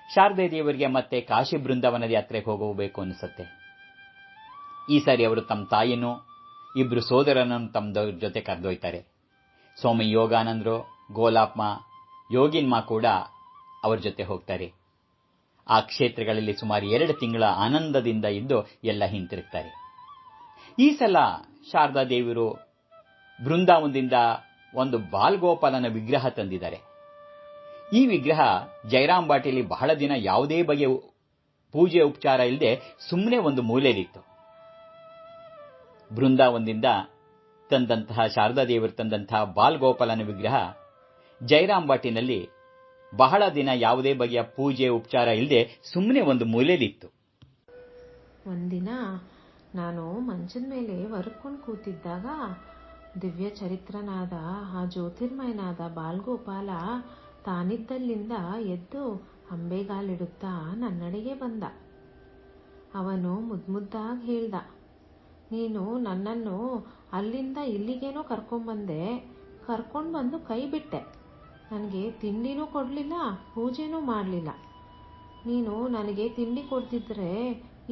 ಶಾರದಾದೇವಿಯರಿಗೆ ಮತ್ತೆ ಕಾಶಿ ಬೃಂದಾವನದ ಯಾತ್ರೆಗೆ ಹೋಗಬೇಕು ಅನಿಸುತ್ತೆ. ಈ ಸಾರಿ ಅವರು ತಮ್ಮ ತಾಯಿನೂ 2 ಸೋದರನನ್ನು ತಮ್ಮ ಜೊತೆ ಕರೆದೊಯ್ತಾರೆ. ಸ್ವಾಮಿ ಯೋಗಾನಂದರು, ಗೋಲಾಪ್ಮ, ಯೋಗಿನ್ಮ ಕೂಡ ಅವರ ಜೊತೆ ಹೋಗ್ತಾರೆ. ಆ ಕ್ಷೇತ್ರಗಳಲ್ಲಿ ಸುಮಾರು 2 ತಿಂಗಳ ಆನಂದದಿಂದ ಇದ್ದು ಎಲ್ಲ ಹಿಂತಿರುಗ್ತಾರೆ. ಈ ಸಲ ಶಾರದಾದೇವಿಯರು ಬೃಂದಾವನದಿಂದ ಒಂದು ಬಾಲ್ಗೋಪಾಲನ ವಿಗ್ರಹ ತಂದಿದ್ದಾರೆ. ಈ ವಿಗ್ರಹ ಜಯರಾಮ್ ಬಾಟಿಯಲ್ಲಿ ಬಹಳ ದಿನ ಯಾವುದೇ ಬಗೆಯ ಪೂಜೆ ಉಪಚಾರ ಇಲ್ಲದೆ ಸುಮ್ಮನೆ ಒಂದು ಮೂಲೆಯಲ್ಲಿತ್ತು. ಬೃಂದಾವನದಿಂದ ತಂದಂತಹ ಶಾರದಾದೇವಿಯರು ತಂದಂತಹ ಬಾಲ್ಗೋಪಾಲನ ವಿಗ್ರಹ ಜಯರಾಮ್ ಬಾಟಿನಲ್ಲಿ ಬಹಳ ದಿನ ಯಾವುದೇ ಬಗೆಯ ಪೂಜೆ ಉಪಚಾರ ಇಲ್ಲದೆ ಸುಮ್ಮನೆ ಒಂದು ಮೂಲೆಯಲ್ಲಿತ್ತು. ಒಂದಿನ ನಾನು ಮಂಚದ ಮೇಲೆ ವರ್ಕೊಂಡು ಕೂತಿದ್ದಾಗ ದಿವ್ಯ ಚರಿತ್ರನಾದ ಆ ಜ್ಯೋತಿರ್ಮಯನಾದ ಬಾಲ್ಗೋಪಾಲ ತಾನಿದ್ದಲ್ಲಿಂದ ಎದ್ದು ಅಂಬೆಗಾಲಿಡುತ್ತಾ ನನ್ನಡೆಗೆ ಬಂದ. ಅವನು ಮುದ್ದಾಗಿ ಹೇಳ್ದ, ನೀನು ನನ್ನನ್ನು ಅಲ್ಲಿಂದ ಇಲ್ಲಿಗೇನೋ ಕರ್ಕೊಂಡ್ಬಂದೆ, ಕರ್ಕೊಂಡು ಬಂದು ಕೈ ಬಿಟ್ಟೆ. ನನಗೆ ತಿಂಡಿನೂ ಕೊಡಲಿಲ್ಲ, ಪೂಜೆನೂ ಮಾಡಲಿಲ್ಲ. ನೀನು ನನಗೆ ತಿಂಡಿ ಕೊಡ್ತಿದ್ರೆ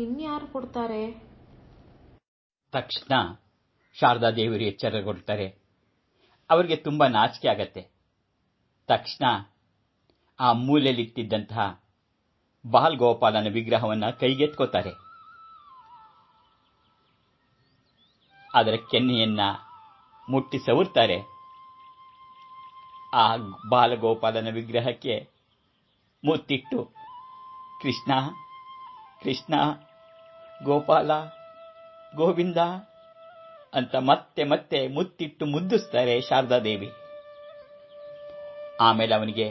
ಇನ್ಯಾರು ಕೊಡ್ತಾರೆ? ತಕ್ಷಣ ಶಾರದಾದೇವಿಯರು ಎಚ್ಚರಗೊಳ್ತಾರೆ. ಅವರಿಗೆ ತುಂಬಾ ನಾಚಿಕೆ ಆಗತ್ತೆ. ತಕ್ಷಣ ಆ ಮೂಲೆಯಲ್ಲಿಟ್ಟಿದ್ದಂತಹ ಬಾಲ್ಗೋಪಾಲನ ವಿಗ್ರಹವನ್ನ ಕೈಗೆತ್ಕೋತಾರೆ. ಅದರ ಕೆನ್ನೆಯನ್ನ ಮುಟ್ಟಿ ಸವರ್ತಾರೆ. ಆ ಬಾಲಗೋಪಾಲನ ವಿಗ್ರಹಕ್ಕೆ ಮುತ್ತಿಟ್ಟು ಕೃಷ್ಣ ಕೃಷ್ಣ, ಗೋಪಾಲ, ಗೋವಿಂದ ಅಂತ ಮತ್ತೆ ಮತ್ತೆ ಮುತ್ತಿಟ್ಟು ಮುದ್ದಿಸ್ತಾರೆ ಶಾರದಾದೇವಿ. ಆಮೇಲೆ ಅವನಿಗೆ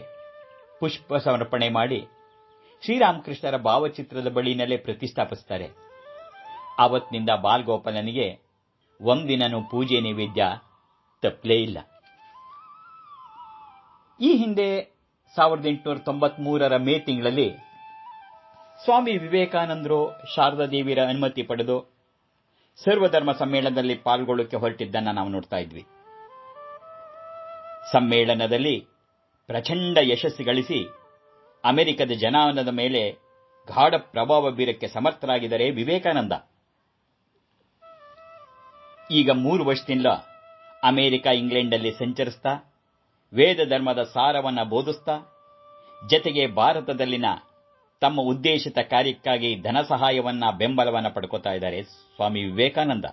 ಪುಷ್ಪ ಸಮರ್ಪಣೆ ಮಾಡಿ ಶ್ರೀರಾಮಕೃಷ್ಣರ ಭಾವಚಿತ್ರದ ಬಳಿನಲ್ಲೇ ಪ್ರತಿಷ್ಠಾಪಿಸ್ತಾರೆ. ಆವತ್ತಿನಿಂದ ಬಾಲ್ಗೋಪಾಲನಿಗೆ ಒಂದಿನನೂ ಪೂಜೆ ನೈವೇದ್ಯ ತಪ್ಪಲೇ ಇಲ್ಲ. ಈ ಹಿಂದೆ 1893 ಮೇ ತಿಂಗಳಲ್ಲಿ ಸ್ವಾಮಿ ವಿವೇಕಾನಂದರು ಶಾರದಾದೇವಿಯರ ಅನುಮತಿ ಪಡೆದು ಸರ್ವಧರ್ಮ ಸಮ್ಮೇಳನದಲ್ಲಿ ಪಾಲ್ಗೊಳ್ಳಕ್ಕೆ ಹೊರಟಿದ್ದನ್ನು ನಾವು ನೋಡ್ತಾ ಇದ್ವಿ. ಸಮ್ಮೇಳನದಲ್ಲಿ ಪ್ರಚಂಡ ಯಶಸ್ಸು ಗಳಿಸಿ ಅಮೆರಿಕದ ಜನಾಂಗದ ಮೇಲೆ ಗಾಢ ಪ್ರಭಾವ ಬೀರಕ್ಕೆ ಸಮರ್ಥರಾಗಿದ್ದಾರೆ ವಿವೇಕಾನಂದ. ಈಗ 3 ವರ್ಷದಿಂದ ಅಮೆರಿಕ, ಇಂಗ್ಲೆಂಡಲ್ಲಿ ಸಂಚರಿಸ್ತಾ ವೇದ ಧರ್ಮದ ಸಾರವನ್ನು ಬೋಧಿಸ್ತಾ, ಜತೆಗೆ ಭಾರತದಲ್ಲಿನ ತಮ್ಮ ಉದ್ದೇಶಿತ ಕಾರ್ಯಕ್ಕಾಗಿ ಧನ ಸಹಾಯವನ್ನ, ಬೆಂಬಲವನ್ನ ಪಡ್ಕೋತಾ ಇದ್ದಾರೆ ಸ್ವಾಮಿ ವಿವೇಕಾನಂದ.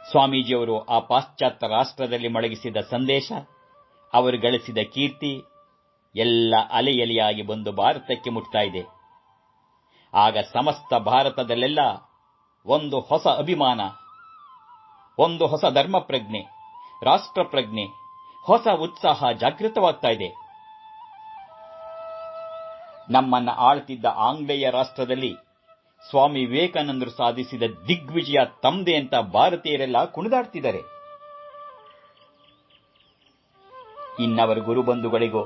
ಸ್ವಾಮೀಜಿಯವರು ಆ ಪಾಶ್ಚಾತ್ಯ ರಾಷ್ಟ್ರದಲ್ಲಿ ಮೊಳಗಿಸಿದ ಸಂದೇಶ, ಅವರು ಗಳಿಸಿದ ಕೀರ್ತಿ ಎಲ್ಲ ಅಲೆಯಲೆಯಾಗಿ ಬಂದು ಭಾರತಕ್ಕೆ ಮುಟ್ತಾ ಇದೆ. ಆಗ ಸಮಸ್ತ ಭಾರತದಲ್ಲೆಲ್ಲ ಒಂದು ಹೊಸ ಅಭಿಮಾನ, ಒಂದು ಹೊಸ ಧರ್ಮ ಪ್ರಜ್ಞೆ, ರಾಷ್ಟ್ರ ಪ್ರಜ್ಞೆ, ಹೊಸ ಉತ್ಸಾಹ ಜಾಗೃತವಾಗ್ತಾ ಇದೆ. ನಮ್ಮನ್ನ ಆಳ್ತಿದ್ದ ಆಂಗ್ಲೇಯ ರಾಷ್ಟ್ರದಲ್ಲಿ ಸ್ವಾಮಿ ವಿವೇಕಾನಂದರು ಸಾಧಿಸಿದ ದಿಗ್ವಿಜಯ ತಮ್ಮದೇ ಅಂತ ಭಾರತೀಯರೆಲ್ಲ ಕುಣಿದಾಡ್ತಿದ್ದಾರೆ. ಇನ್ನವರ ಗುರುಬಂಧುಗಳಿಗೂ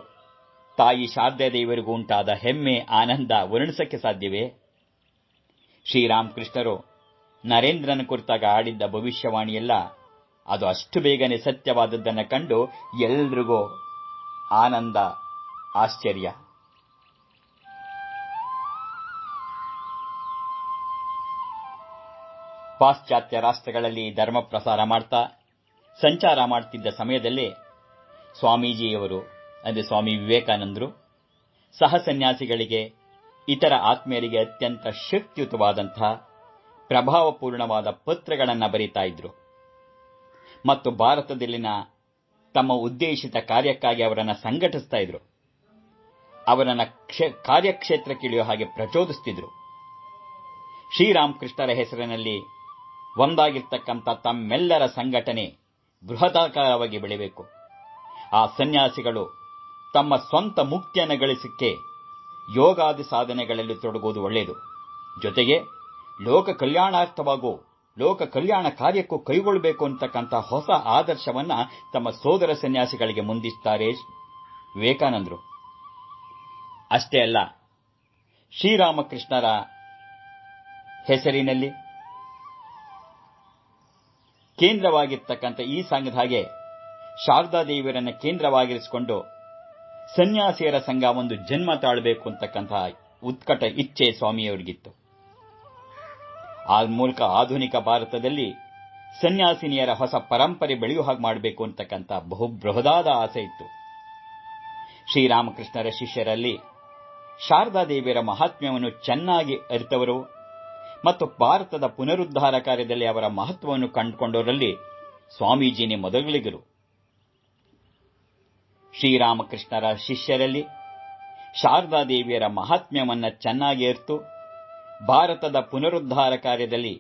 ತಾಯಿ ಶಾರದಾದೇವಿಯರಿಗೂ ಉಂಟಾದ ಹೆಮ್ಮೆ, ಆನಂದ ವರ್ಣಿಸಕ್ಕೆ ಸಾಧ್ಯವೇ? ಶ್ರೀರಾಮಕೃಷ್ಣರು ನರೇಂದ್ರನ ಕುರಿತಾಗ ಆಡಿದ್ದ ಭವಿಷ್ಯವಾಣಿಯೆಲ್ಲ ಅದು ಅಷ್ಟು ಬೇಗನೆ ಸತ್ಯವಾದದ್ದನ್ನು ಕಂಡು ಎಲ್ರಿಗೂ ಆನಂದ, ಆಶ್ಚರ್ಯ. ಪಾಶ್ಚಾತ್ಯ ರಾಷ್ಟ್ರಗಳಲ್ಲಿ ಧರ್ಮ ಪ್ರಸಾರ ಮಾಡ್ತಾ ಸಂಚಾರ ಮಾಡ್ತಿದ್ದ ಸಮಯದಲ್ಲೇ ಸ್ವಾಮೀಜಿಯವರು ಅಂದರೆ ಸ್ವಾಮಿ ವಿವೇಕಾನಂದರು ಸಹ ಸನ್ಯಾಸಿಗಳಿಗೆ, ಇತರ ಆತ್ಮೀಯರಿಗೆ ಅತ್ಯಂತ ಶಕ್ತಿಯುತವಾದಂತಹ ಪ್ರಭಾವಪೂರ್ಣವಾದ ಪತ್ರಗಳನ್ನು ಬರೀತಾ ಇದ್ರು ಮತ್ತು ಭಾರತದಲ್ಲಿನ ತಮ್ಮ ಉದ್ದೇಶಿತ ಕಾರ್ಯಕ್ಕಾಗಿ ಅವರನ್ನು ಸಂಘಟಿಸ್ತಾ ಇದ್ರು. ಅವರನ್ನು ಕಾರ್ಯಕ್ಷೇತ್ರಕ್ಕಿಳಿಯೋ ಹಾಗೆ ಪ್ರಚೋದಿಸ್ತಿದ್ರು. ಶ್ರೀರಾಮಕೃಷ್ಣರ ಹೆಸರಿನಲ್ಲಿ ಒಂದಾಗಿರ್ತಕ್ಕಂಥ ತಮ್ಮೆಲ್ಲರ ಸಂಘಟನೆ ಬೃಹದಾಕಾರವಾಗಿ ಬೆಳೆಯಬೇಕು. ಆ ಸನ್ಯಾಸಿಗಳು ತಮ್ಮ ಸ್ವಂತ ಮುಕ್ತಿಯನ್ನು ಗಳಿಸಕ್ಕೆ ಯೋಗಾದಿ ಸಾಧನೆಗಳಲ್ಲಿ ತೊಡಗುವುದು ಒಳ್ಳೆಯದು. ಜೊತೆಗೆ ಲೋಕ ಕಲ್ಯಾಣಾರ್ಥವಾಗೂ ಲೋಕ ಕಲ್ಯಾಣ ಕಾರ್ಯಕ್ಕೂ ಕೈಗೊಳ್ಳಬೇಕು ಅಂತಕ್ಕಂಥ ಹೊಸ ಆದರ್ಶವನ್ನ ತಮ್ಮ ಸೋದರ ಸನ್ಯಾಸಿಗಳಿಗೆ ಮುಂದಿಸ್ತಾರೆ ವಿವೇಕಾನಂದರು. ಅಷ್ಟೇ ಅಲ್ಲ, ಶ್ರೀರಾಮಕೃಷ್ಣರ ಹೆಸರಿನಲ್ಲಿ ಕೇಂದ್ರವಾಗಿರ್ತಕ್ಕಂಥ ಈ ಸಂಘದ ಹಾಗೆ ಶಾರದಾದೇವಿಯರನ್ನು ಕೇಂದ್ರವಾಗಿರಿಸಿಕೊಂಡು ಸನ್ಯಾಸಿಯರ ಸಂಘ ಒಂದು ಜನ್ಮ ತಾಳಬೇಕು ಅಂತಕ್ಕಂಥ ಉತ್ಕಟ ಇಚ್ಛೆ ಸ್ವಾಮಿಯವರಿಗಿತ್ತು. ಆ ಮೂಲಕ ಆಧುನಿಕ ಭಾರತದಲ್ಲಿ ಸನ್ಯಾಸಿನಿಯರ ಹೊಸ ಪರಂಪರೆ ಬೆಳೆಯುವ ಹಾಗೆ ಮಾಡಬೇಕು ಅಂತಕ್ಕಂಥ ಬೃಹದಾದ ಆಸೆ ಇತ್ತು. ಶ್ರೀರಾಮಕೃಷ್ಣರ ಶಿಷ್ಯರಲ್ಲಿ ಶಾರದಾದೇವಿಯರ ಮಹಾತ್ಮ್ಯವನ್ನು ಚೆನ್ನಾಗಿ ಅರಿತವರು ಮತ್ತು ಭಾರತದ ಪುನರುದ್ಧಾರ ಕಾರ್ಯದಲ್ಲಿ ಅವರ ಮಹತ್ವವನ್ನು ಕಂಡುಕೊಂಡವರಲ್ಲಿ ಸ್ವಾಮೀಜಿನೇ ಮೊದಲಿಗರು. ಶ್ರೀರಾಮಕೃಷ್ಣರ ಶಿಷ್ಯರಲ್ಲಿ ಶಾರದಾದೇವಿಯರ ಮಹಾತ್ಮ್ಯವನ್ನು ಚೆನ್ನಾಗಿ ಅರಿತು ಭಾರತದ ಪುನರುದ್ಧಾರ ಕಾರ್ಯದಲ್ಲಿ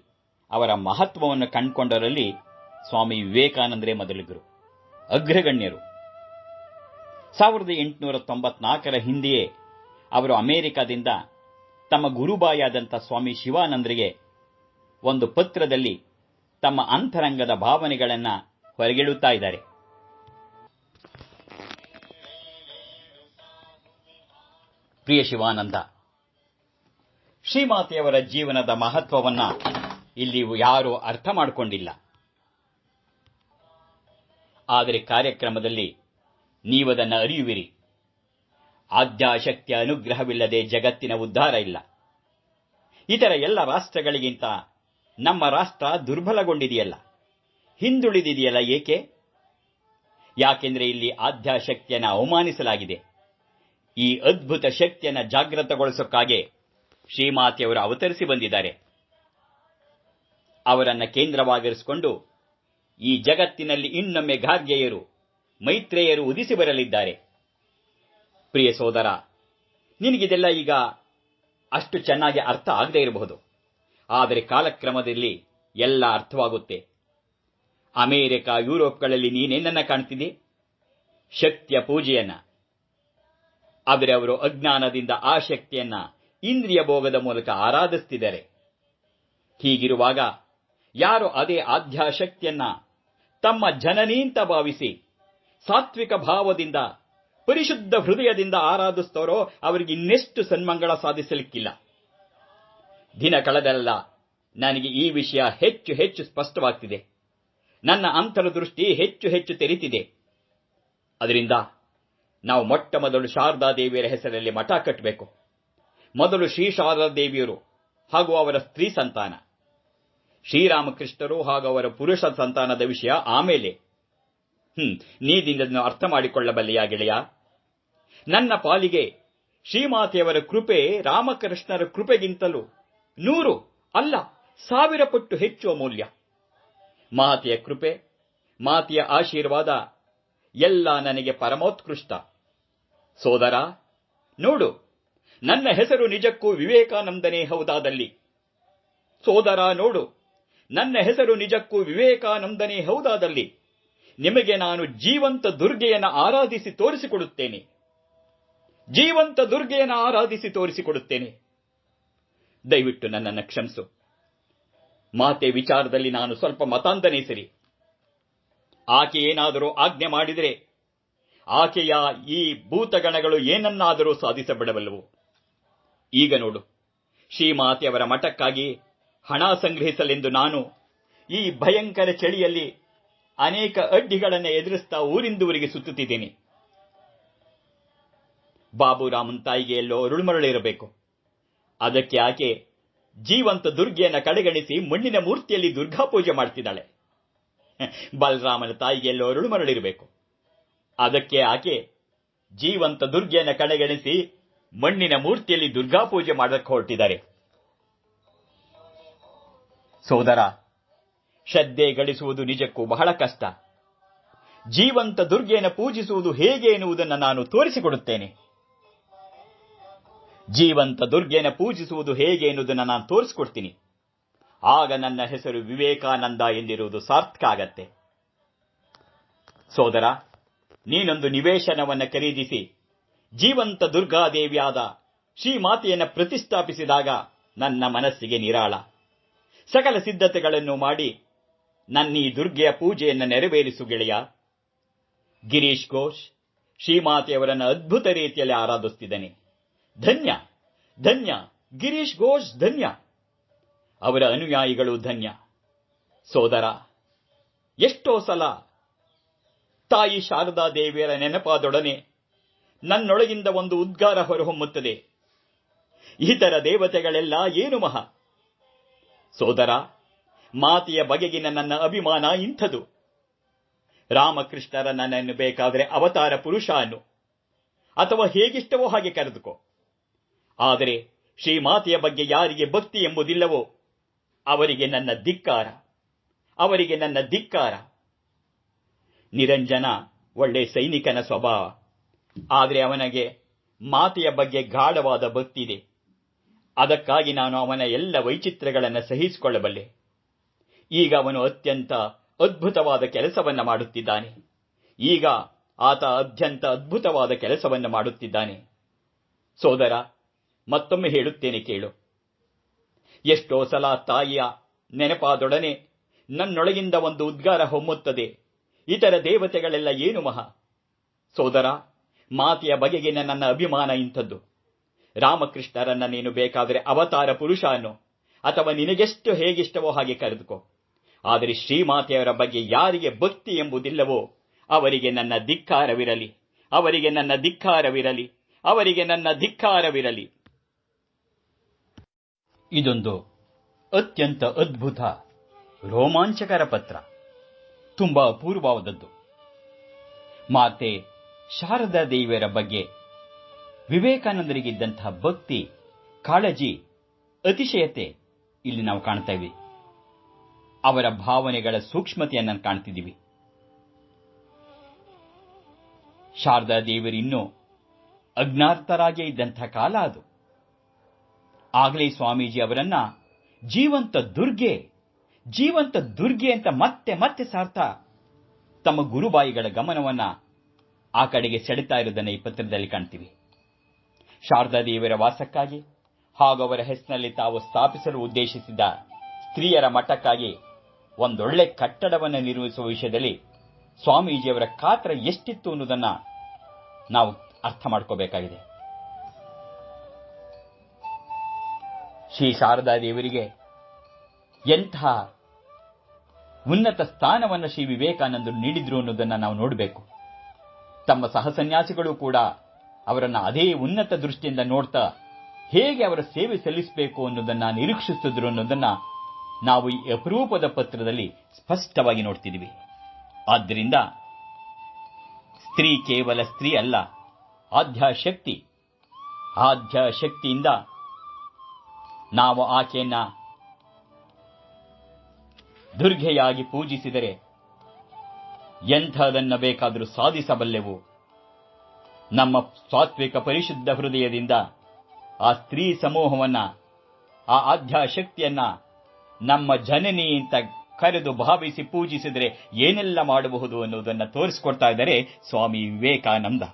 ಅವರ ಮಹತ್ವವನ್ನು ಕಂಡುಕೊಂಡವರಲ್ಲಿ ಸ್ವಾಮಿ ವಿವೇಕಾನಂದರೇ ಮೊದಲಿಗರು, ಅಗ್ರಗಣ್ಯರು. 1894 ಹಿಂದೆಯೇ ಅವರು ಅಮೆರಿಕದಿಂದ ತಮ್ಮ ಗುರುಬಾಯಾದಂಥ ಸ್ವಾಮಿ ಶಿವಾನಂದರಿಗೆ ಒಂದು ಪತ್ರದಲ್ಲಿ ತಮ್ಮ ಅಂತರಂಗದ ಭಾವನೆಗಳನ್ನು ಹೊರಗೆಳುತ್ತಾ ಇದ್ದಾರೆ. ಪ್ರಿಯ ಶಿವಾನಂದ, ಶ್ರೀಮಾತೆಯವರ ಜೀವನದ ಮಹತ್ವವನ್ನ ಇಲ್ಲಿ ಯಾರೂ ಅರ್ಥ ಮಾಡಿಕೊಂಡಿಲ್ಲ. ಆದರೆ ಕಾರ್ಯಕ್ರಮದಲ್ಲಿ ನೀವದನ್ನು ಅರಿಯುವಿರಿ. ಆದ್ಯಾಶಕ್ತಿಯ ಅನುಗ್ರಹವಿಲ್ಲದೆ ಜಗತ್ತಿನ ಉದ್ಧಾರ ಇಲ್ಲ. ಇತರ ಎಲ್ಲ ರಾಷ್ಟ್ರಗಳಿಗಿಂತ ನಮ್ಮ ರಾಷ್ಟ್ರ ದುರ್ಬಲಗೊಂಡಿದೆಯಲ್ಲ, ಹಿಂದುಳಿದಿದೆಯಲ್ಲ. ಏಕೆ? ಯಾಕೆಂದರೆ ಇಲ್ಲಿ ಆದ್ಯಾಶಕ್ತಿಯನ್ನು ಅವಮಾನಿಸಲಾಗಿದೆ. ಈ ಅದ್ಭುತ ಶಕ್ತಿಯನ್ನು ಜಾಗೃತಗೊಳಿಸೋಕ್ಕಾಗಿ ಶ್ರೀಮಾತೆಯವರು ಅವತರಿಸಿ ಬಂದಿದ್ದಾರೆ. ಅವರನ್ನು ಕೇಂದ್ರವಾಗಿರಿಸಿಕೊಂಡು ಈ ಜಗತ್ತಿನಲ್ಲಿ ಇನ್ನೊಮ್ಮೆ ಗಾರ್ಗೆಯರು, ಮೈತ್ರೇಯರು ಉದಿಸಿ ಬರಲಿದ್ದಾರೆ. ಪ್ರಿಯ ಸೋದರ, ನಿನಗಿದೆಲ್ಲ ಈಗ ಅಷ್ಟು ಚೆನ್ನಾಗಿ ಅರ್ಥ ಆಗದೇ ಇರಬಹುದು. ಆದರೆ ಕಾಲಕ್ರಮದಲ್ಲಿ ಎಲ್ಲ ಅರ್ಥವಾಗುತ್ತೆ. ಅಮೆರಿಕ, ಯುರೋಪ್ಗಳಲ್ಲಿ ನೀನೇನನ್ನ ಕಾಣ್ತಿದ್ದೆ? ಶಕ್ತಿಯ ಪೂಜೆಯನ್ನ. ಆದರೆ ಅವರು ಅಜ್ಞಾನದಿಂದ ಆ ಶಕ್ತಿಯನ್ನ ಇಂದ್ರಿಯ ಭೋಗದ ಮೂಲಕ ಆರಾಧಿಸುತ್ತಿದ್ದಾರೆ. ಹೀಗಿರುವಾಗ ಯಾರು ಅದೇ ಆದ್ಯಾಶಕ್ತಿಯನ್ನ ತಮ್ಮ ಜನನಿ ಅಂತ ಭಾವಿಸಿ ಸಾತ್ವಿಕ ಭಾವದಿಂದ, ಪರಿಶುದ್ಧ ಹೃದಯದಿಂದ ಆರಾಧಿಸ್ತವರೋ ಅವರಿಗೆ ಇನ್ನೆಷ್ಟು ಸನ್ಮಂಗಳ ಸಾಧಿಸಲಿಕ್ಕಿಲ್ಲ. ದಿನ ಕಳೆದಲ್ಲ ನನಗೆ ಈ ವಿಷಯ ಹೆಚ್ಚು ಹೆಚ್ಚು ಸ್ಪಷ್ಟವಾಗ್ತಿದೆ. ನನ್ನ ಅಂತರ್ದೃಷ್ಟಿ ಹೆಚ್ಚು ಹೆಚ್ಚು ತೆರೀತಿದೆ. ಅದರಿಂದ ನಾವು ಮೊಟ್ಟ ಮೊದಲು ಶಾರದಾದೇವಿಯರ ಹೆಸರಲ್ಲಿ ಮಠ ಕಟ್ಟಬೇಕು. ಮೊದಲು ಶ್ರೀ ಶಾರದಾದೇವಿಯರು ಹಾಗೂ ಅವರ ಸ್ತ್ರೀ ಸಂತಾನ, ಶ್ರೀರಾಮಕೃಷ್ಣರು ಹಾಗೂ ಅವರ ಪುರುಷ ಸಂತಾನದ ವಿಷಯ ಆಮೇಲೆ. ನೀದಿಂದನ್ನು ಅರ್ಥ ಮಾಡಿಕೊಳ್ಳಬಲ್ಲೆಯಾ ಗೆಳೆಯ? ನನ್ನ ಪಾಲಿಗೆ ಶ್ರೀಮಾತೆಯವರ ಕೃಪೆ ರಾಮಕೃಷ್ಣರ ಕೃಪೆಗಿಂತಲೂ 100 ಅಲ್ಲ 1000 ಪಟ್ಟು ಹೆಚ್ಚು ಅಮೂಲ್ಯ. ಮಾತೆಯ ಕೃಪೆ, ಮಾತೆಯ ಆಶೀರ್ವಾದ ಎಲ್ಲ ನನಗೆ ಪರಮೋತ್ಕೃಷ್ಟ. ಸೋದರ, ನೋಡು, ನನ್ನ ಹೆಸರು ನಿಜಕ್ಕೂ ವಿವೇಕಾನಂದನೇ ಹೌದಾದಲ್ಲಿ. ಸೋದರ, ನೋಡು, ನನ್ನ ಹೆಸರು ನಿಜಕ್ಕೂ ವಿವೇಕಾನಂದನೇ ಹೌದಾದಲ್ಲಿ ನಿಮಗೆ ನಾನು ಜೀವಂತ ದುರ್ಗೆಯನ್ನು ಆರಾಧಿಸಿ ತೋರಿಸಿಕೊಡುತ್ತೇನೆ. ಜೀವಂತ ದುರ್ಗೆಯನ್ನು ಆರಾಧಿಸಿ ತೋರಿಸಿಕೊಡುತ್ತೇನೆ. ದಯವಿಟ್ಟು ನನ್ನನ್ನು ಕ್ಷಮಿಸು. ಮಾತೆ ವಿಚಾರದಲ್ಲಿ ನಾನು ಸ್ವಲ್ಪ ಮತಾಂಧನೇ ಸರಿ. ಆಕೆ ಏನಾದರೂ ಆಜ್ಞೆ ಮಾಡಿದರೆ ಆಕೆಯ ಈ ಭೂತಗಣಗಳು ಏನನ್ನಾದರೂ ಸಾಧಿಸಬಿಡಬಲ್ಲವು. ಈಗ ನೋಡು, ಶ್ರೀಮಾತೆಯವರ ಮಠಕ್ಕಾಗಿ ಹಣ ಸಂಗ್ರಹಿಸಲೆಂದು ನಾನು ಈ ಭಯಂಕರ ಚಳಿಯಲ್ಲಿ ಅನೇಕ ಅಡ್ಡಿಗಳನ್ನು ಎದುರಿಸ್ತಾ ಊರಿಂದೂರಿಗೆ ಸುತ್ತುತ್ತಿದ್ದೇನೆ. ಬಾಬುರಾಮನ್ ತಾಯಿಗೆ ಎಲ್ಲೋ ಅರುಳುಮರಳಿರಬೇಕು. ಅದಕ್ಕೆ ಆಕೆ ಜೀವಂತ ದುರ್ಗೆಯನ್ನು ಕಡೆಗಣಿಸಿ ಮಣ್ಣಿನ ಮೂರ್ತಿಯಲ್ಲಿ ದುರ್ಗಾ ಪೂಜೆ ಮಾಡ್ತಿದ್ದಾಳೆ. ಬಲರಾಮನ ತಾಯಿಗೆ ಎಲ್ಲೋ ಅರುಳುಮರಳಿರಬೇಕು. ಅದಕ್ಕೆ ಆಕೆ ಜೀವಂತ ದುರ್ಗೆಯನ್ನು ಕಡೆಗಣಿಸಿ ಮಣ್ಣಿನ ಮೂರ್ತಿಯಲ್ಲಿ ದುರ್ಗಾ ಪೂಜೆ ಮಾಡಕ್ಕೆ ಹೊರಟಿದ್ದಾರೆ. ಸೋದರ, ಶ್ರದ್ಧೆ ಗಳಿಸುವುದು ನಿಜಕ್ಕೂ ಬಹಳ ಕಷ್ಟ. ಜೀವಂತ ದುರ್ಗೆಯನ್ನು ಪೂಜಿಸುವುದು ಹೇಗೆ ಎನ್ನುವುದನ್ನು ನಾನು ತೋರಿಸಿಕೊಡುತ್ತೇನೆ. ಜೀವಂತ ದುರ್ಗೆಯನ್ನು ಪೂಜಿಸುವುದು ಹೇಗೆ ಎನ್ನುವುದನ್ನು ನಾನು ತೋರಿಸಿಕೊಡ್ತೀನಿ. ಆಗ ನನ್ನ ಹೆಸರು ವಿವೇಕಾನಂದ ಎಂದಿರುವುದು ಸಾರ್ಥಕ ಆಗತ್ತೆ. ಸೋದರ, ನೀನೊಂದು ನಿವೇಶನವನ್ನು ಖರೀದಿಸಿ ಜೀವಂತ ದುರ್ಗಾದೇವಿಯಾದ ಶ್ರೀಮಾತೆಯನ್ನು ಪ್ರತಿಷ್ಠಾಪಿಸಿದಾಗ ನನ್ನ ಮನಸ್ಸಿಗೆ ನಿರಾಳ. ಸಕಲ ಸಿದ್ಧತೆಗಳನ್ನು ಮಾಡಿ ನನ್ನೀ ದುರ್ಗೆಯ ಪೂಜೆಯನ್ನು ನೆರವೇರಿಸು ಗೆಳೆಯ. ಗಿರೀಶ್ ಘೋಷ್ ಶ್ರೀಮಾತೆಯವರನ್ನು ಅದ್ಭುತ ರೀತಿಯಲ್ಲಿ ಆರಾಧಿಸುತ್ತಿದ್ದಾನೆ. ಧನ್ಯ ಧನ್ಯ ಗಿರೀಶ್ ಘೋಷ್, ಧನ್ಯ. ಅವರ ಅನುಯಾಯಿಗಳು ಧನ್ಯ. ಸೋದರ, ಎಷ್ಟೋ ಸಲ ತಾಯಿ ಶಾರದಾ ದೇವಿಯರ ನೆನಪಾದೊಡನೆ ನನ್ನೊಳಗಿಂದ ಒಂದು ಉದ್ಗಾರ ಹೊರಹೊಮ್ಮುತ್ತದೆ, ಇತರ ದೇವತೆಗಳೆಲ್ಲ ಏನು ಮಹಾ. ಸೋದರ, ಮಾತೆಯ ಬಗೆಗಿನ ನನ್ನ ಅಭಿಮಾನ ಇಂಥದು. ರಾಮಕೃಷ್ಣರ ನನ್ನನ್ನು ಬೇಕಾದರೆ ಅವತಾರ ಪುರುಷ ಅನ್ನು, ಅಥವಾ ಹೇಗಿಷ್ಟವೋ ಹಾಗೆ ಕರೆದುಕೋ. ಆದರೆ ಶ್ರೀಮಾತೆಯ ಬಗ್ಗೆ ಯಾರಿಗೆ ಭಕ್ತಿ ಎಂಬುದಿಲ್ಲವೋ ಅವರಿಗೆ ನನ್ನ ಧಿಕ್ಕಾರ, ಅವರಿಗೆ ನನ್ನ ಧಿಕ್ಕಾರ. ನಿರಂಜನ ಒಳ್ಳೆ ಸೈನಿಕನ ಸ್ವಭಾವ, ಆದರೆ ಅವನಿಗೆ ಮಾತೆಯ ಬಗ್ಗೆ ಗಾಢವಾದ ಭಕ್ತಿ ಇದೆ. ಅದಕ್ಕಾಗಿ ನಾನು ಅವನ ಎಲ್ಲ ವೈಚಿತ್ರ್ಯಗಳನ್ನು ಸಹಿಸಿಕೊಳ್ಳಬಲ್ಲೆ. ಈಗ ಅವನು ಅತ್ಯಂತ ಅದ್ಭುತವಾದ ಕೆಲಸವನ್ನು ಮಾಡುತ್ತಿದ್ದಾನೆ. ಈಗ ಆತ ಅತ್ಯಂತ ಅದ್ಭುತವಾದ ಕೆಲಸವನ್ನು ಮಾಡುತ್ತಿದ್ದಾನೆ. ಸೋದರ, ಮತ್ತೊಮ್ಮೆ ಹೇಳುತ್ತೇನೆ ಕೇಳು. ಎಷ್ಟೋ ಸಲ ತಾಯಿಯ ನೆನಪಾದೊಡನೆ ನನ್ನೊಳಗಿಂದ ಒಂದು ಉದ್ಗಾರ ಹೊಮ್ಮುತ್ತದೆ, ಇತರ ದೇವತೆಗಳೆಲ್ಲ ಏನು ಮಹಾ. ಸೋದರ, ಮಾತೆಯ ಬಗೆಗಿನ ನನ್ನ ಅಭಿಮಾನ ಇಂಥದ್ದು. ರಾಮಕೃಷ್ಣರನ್ನ ನೀನು ಬೇಕಾದರೆ ಅವತಾರ ಪುರುಷ ಅನ್ನು, ಅಥವಾ ನಿನಗೆಷ್ಟು ಹೇಗಿಷ್ಟವೋ ಹಾಗೆ ಕರೆದುಕೋ. ಆದರೆ ಶ್ರೀಮಾತೆಯವರ ಬಗ್ಗೆ ಯಾರಿಗೆ ಭಕ್ತಿ ಎಂಬುದಿಲ್ಲವೋ ಅವರಿಗೆ ನನ್ನ ಧಿಕ್ಕಾರವಿರಲಿ, ಅವರಿಗೆ ನನ್ನ ಧಿಕ್ಕಾರವಿರಲಿ, ಅವರಿಗೆ ನನ್ನ ಧಿಕ್ಕಾರವಿರಲಿ. ಇದೊಂದು ಅತ್ಯಂತ ಅದ್ಭುತ, ರೋಮಾಂಚಕರ ಪತ್ರ. ತುಂಬಾ ಅಪೂರ್ವವಾದದ್ದು. ಮಾತೆ ಶಾರದಾ ದೇವಿಯರ ಬಗ್ಗೆ ವಿವೇಕಾನಂದರಿಗಿದ್ದಂತಹ ಭಕ್ತಿ, ಕಾಳಜಿ, ಅತಿಶಯತೆ ಇಲ್ಲಿ ನಾವು ಕಾಣ್ತಾ ಇದ್ದೀವಿ. ಅವರ ಭಾವನೆಗಳ ಸೂಕ್ಷ್ಮತೆಯನ್ನು ಕಾಣ್ತಿದ್ದೀವಿ. ಶಾರದಾ ದೇವಿಯರು ಇನ್ನೂ ಅಜ್ಞಾತರಾಗೇ ಇದ್ದಂತಹ ಕಾಲ ಅದು. ಆಗಲೇ ಸ್ವಾಮೀಜಿ ಅವರನ್ನ ಜೀವಂತ ದುರ್ಗೆ ಅಂತ ಮತ್ತೆ ಮತ್ತೆ ಸಾರ್ತಾ ತಮ್ಮ ಗುರುಬಾಯಿಗಳ ಗಮನವನ್ನ ಆ ಕಡೆಗೆ ಸೆಳೆತಾ ಇರುವುದನ್ನು ಈ ಪತ್ರದಲ್ಲಿ ಕಾಣ್ತೀವಿ. ಶಾರದಾ ದೇವಿಯರ ವಾಸಕ್ಕಾಗಿ ಹಾಗೂ ಅವರ ಹೆಸರಿನಲ್ಲಿ ತಾವು ಸ್ಥಾಪಿಸಲು ಉದ್ದೇಶಿಸಿದ ಸ್ತ್ರೀಯರ ಮಠಕ್ಕಾಗಿ ಒಂದೊಳ್ಳೆ ಕಟ್ಟಡವನ್ನು ನಿರ್ಮಿಸುವ ವಿಷಯದಲ್ಲಿ ಸ್ವಾಮೀಜಿಯವರ ಕಾತರ ಎಷ್ಟಿತ್ತು ಅನ್ನೋದನ್ನ ನಾವು ಅರ್ಥ ಮಾಡ್ಕೋಬೇಕಾಗಿದೆ. ಶ್ರೀ ಶಾರದಾ ದೇವರಿಗೆ ಎಂಥ ಉನ್ನತ ಸ್ಥಾನವನ್ನು ಶ್ರೀ ವಿವೇಕಾನಂದರು ನೀಡಿದ್ರು ಅನ್ನೋದನ್ನ ನಾವು ನೋಡಬೇಕು. ತಮ್ಮ ಸಹಸನ್ಯಾಸಿಗಳು ಕೂಡ ಅವರನ್ನ ಅದೇ ಉನ್ನತ ದೃಷ್ಟಿಯಿಂದ ನೋಡ್ತಾ ಹೇಗೆ ಅವರ ಸೇವೆ ಸಲ್ಲಿಸಬೇಕು ಅನ್ನೋದನ್ನ ನಿರೀಕ್ಷಿಸಿದ್ರು ಅನ್ನೋದನ್ನ ನಾವು ಈ ಅಪರೂಪದ ಪತ್ರದಲ್ಲಿ ಸ್ಪಷ್ಟವಾಗಿ ನೋಡ್ತಿದ್ದೀವಿ. ಆದ್ದರಿಂದ ಸ್ತ್ರೀ ಕೇವಲ ಸ್ತ್ರೀ ಅಲ್ಲ, ಆದ್ಯಶಕ್ತಿ. ಆದ್ಯಶಕ್ತಿಯಿಂದ ನಾವು ಆಕೆಯನ್ನ ದುರ್ಗೆಯಾಗಿ ಪೂಜಿಸಿದರೆ ಎಂಥದನ್ನ ಬೇಕಾದರೂ ಸಾಧಿಸಬಲ್ಲೆವು. ನಮ್ಮ ಸಾತ್ವಿಕ ಪರಿಶುದ್ಧ ಹೃದಯದಿಂದ ಆ ಸ್ತ್ರೀ ಸಮೂಹವನ್ನ, ಆ ಆದ್ಯಶಕ್ತಿಯನ್ನ ನಮ್ಮ ಜನನಿ ಅಂತ ಕರೆದು ಭಾವಿಸಿ ಪೂಜಿಸಿದರೆ ಏನೆಲ್ಲ ಮಾಡಬಹುದು ಅನ್ನೋದನ್ನು ತೋರಿಸಿಕೊಡ್ತಾ ಇದ್ದಾರೆ ಸ್ವಾಮಿ ವಿವೇಕಾನಂದ.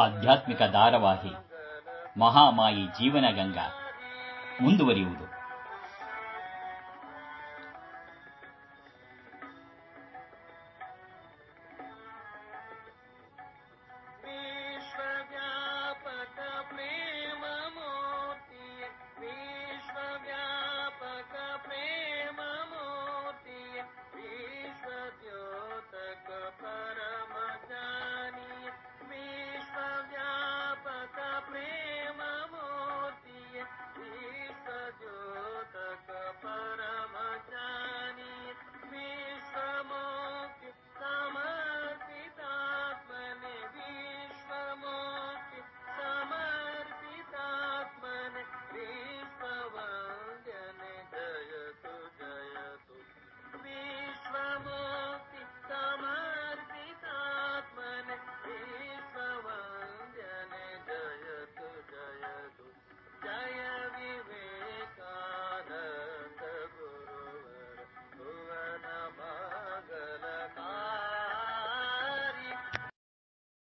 ಆಧ್ಯಾತ್ಮಿಕ ಧಾರಾವಾಹಿ ಮಹಾಮಾಯಿ ಜೀವನ ಗಂಗಾ ಮುಂದುವರಿಯುವುದು.